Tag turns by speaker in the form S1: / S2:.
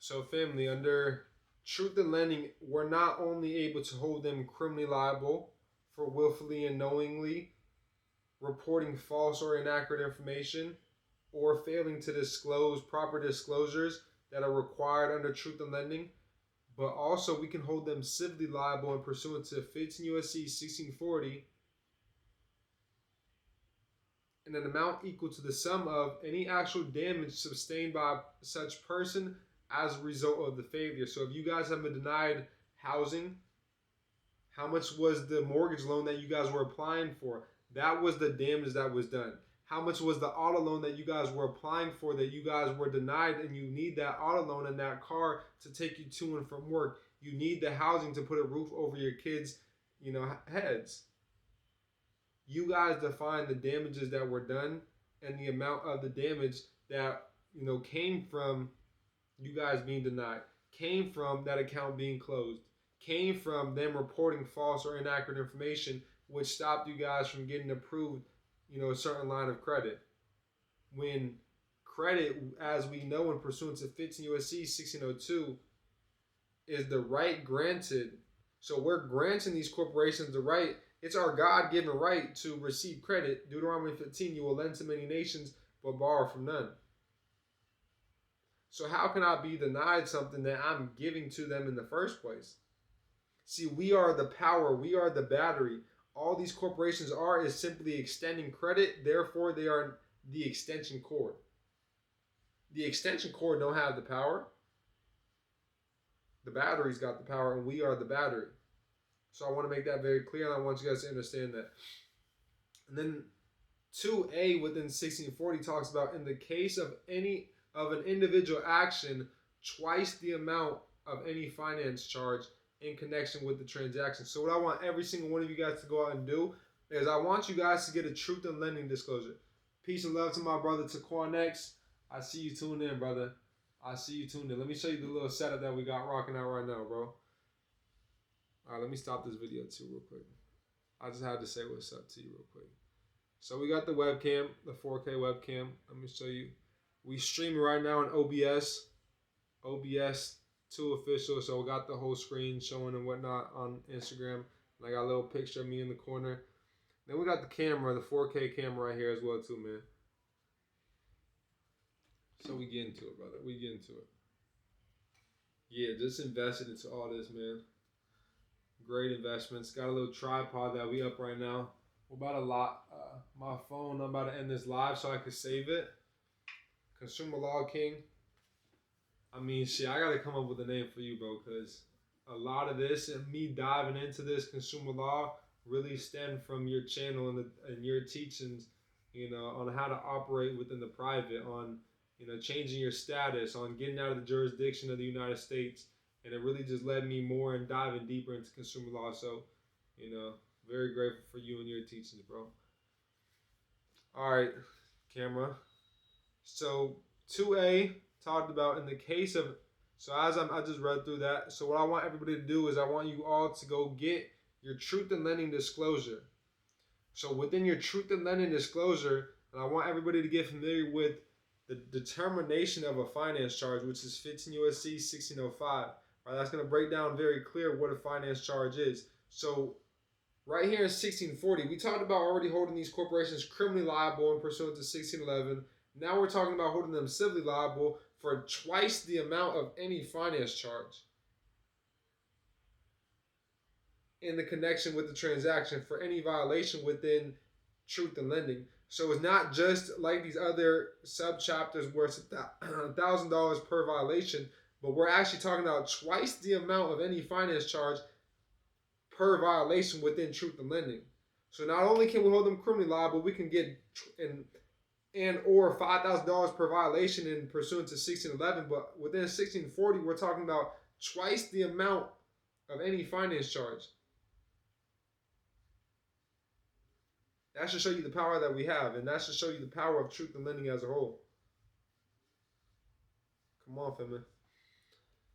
S1: So, family, under truth in lending, we're not only able to hold them criminally liable for willfully and knowingly reporting false or inaccurate information or failing to disclose proper disclosures that are required under truth in lending, but also we can hold them civilly liable in pursuant to 15 U.S.C. 1640 in an amount equal to the sum of any actual damage sustained by such person as a result of the failure. So if you guys have been denied housing, how much was the mortgage loan that you guys were applying for? That was the damage that was done. How much was the auto loan that you guys were applying for that you guys were denied, and you need that auto loan and that car to take you to and from work? You need the housing to put a roof over your kids', heads. You guys define the damages that were done and the amount of the damage that, came from you guys being denied, came from that account being closed, came from them reporting false or inaccurate information, which stopped you guys from getting approved, a certain line of credit. When credit, as we know in pursuant to 15 U.S.C. 1602, is the right granted. So we're granting these corporations the right. It's our God-given right to receive credit. Deuteronomy 15, you will lend to many nations, but borrow from none. So how can I be denied something that I'm giving to them in the first place? See, we are the power. We are the battery. All these corporations are is simply extending credit. Therefore, they are the extension cord. The extension cord don't have the power. The battery's got the power, and we are the battery. So I want to make that very clear, and I want you guys to understand that. And then 2A within 1640 talks about in the case of an individual action, twice the amount of any finance charge in connection with the transaction. So what I want every single one of you guys to go out and do is I want you guys to get a truth in lending disclosure. Peace and love to my brother Taquan X. I see you tuned in, brother. I see you tuned in. Let me show you the little setup that we got rocking out right now, bro. All right, let me stop this video too real quick. I just had to say what's up to you real quick. So we got the webcam, the 4K webcam. Let me show you. We streaming right now on OBS 2 official. So we got the whole screen showing and whatnot on Instagram. And I got a little picture of me in the corner. Then we got the camera, the 4K camera right here as well too, man. So we get into it, brother. We get into it. Yeah, just invested into all this, man. Great investments. Got a little tripod that we up right now. We're about to lock my phone. I'm about to end this live so I can save it. Consumer Law King. I mean, shit, I got to come up with a name for you, bro, because a lot of this and me diving into this consumer law really stem from your channel and your teachings, on how to operate within the private, on, changing your status, on getting out of the jurisdiction of the United States. And it really just led me more and diving deeper into consumer law. So, very grateful for you and your teachings, bro. All right, camera. So 2A talked about in the case of, I just read through that. So what I want everybody to do is I want you all to go get your truth in lending disclosure. So within your truth in lending disclosure, and I want everybody to get familiar with the determination of a finance charge, which is 15 U.S.C. 1605. Right, that's going to break down very clear what a finance charge is. So right here in 1640, we talked about already holding these corporations criminally liable in pursuant to 1611. Now we're talking about holding them civilly liable for twice the amount of any finance charge in the connection with the transaction for any violation within truth in lending. So it's not just like these other subchapters where it's $1,000 per violation, but we're actually talking about twice the amount of any finance charge per violation within truth in lending. So not only can we hold them criminally liable, we can get or $5,000 per violation in pursuant to 1611, but within 1640, we're talking about twice the amount of any finance charge. That should show you the power that we have, and that should show you the power of truth in lending as a whole. Come on, family.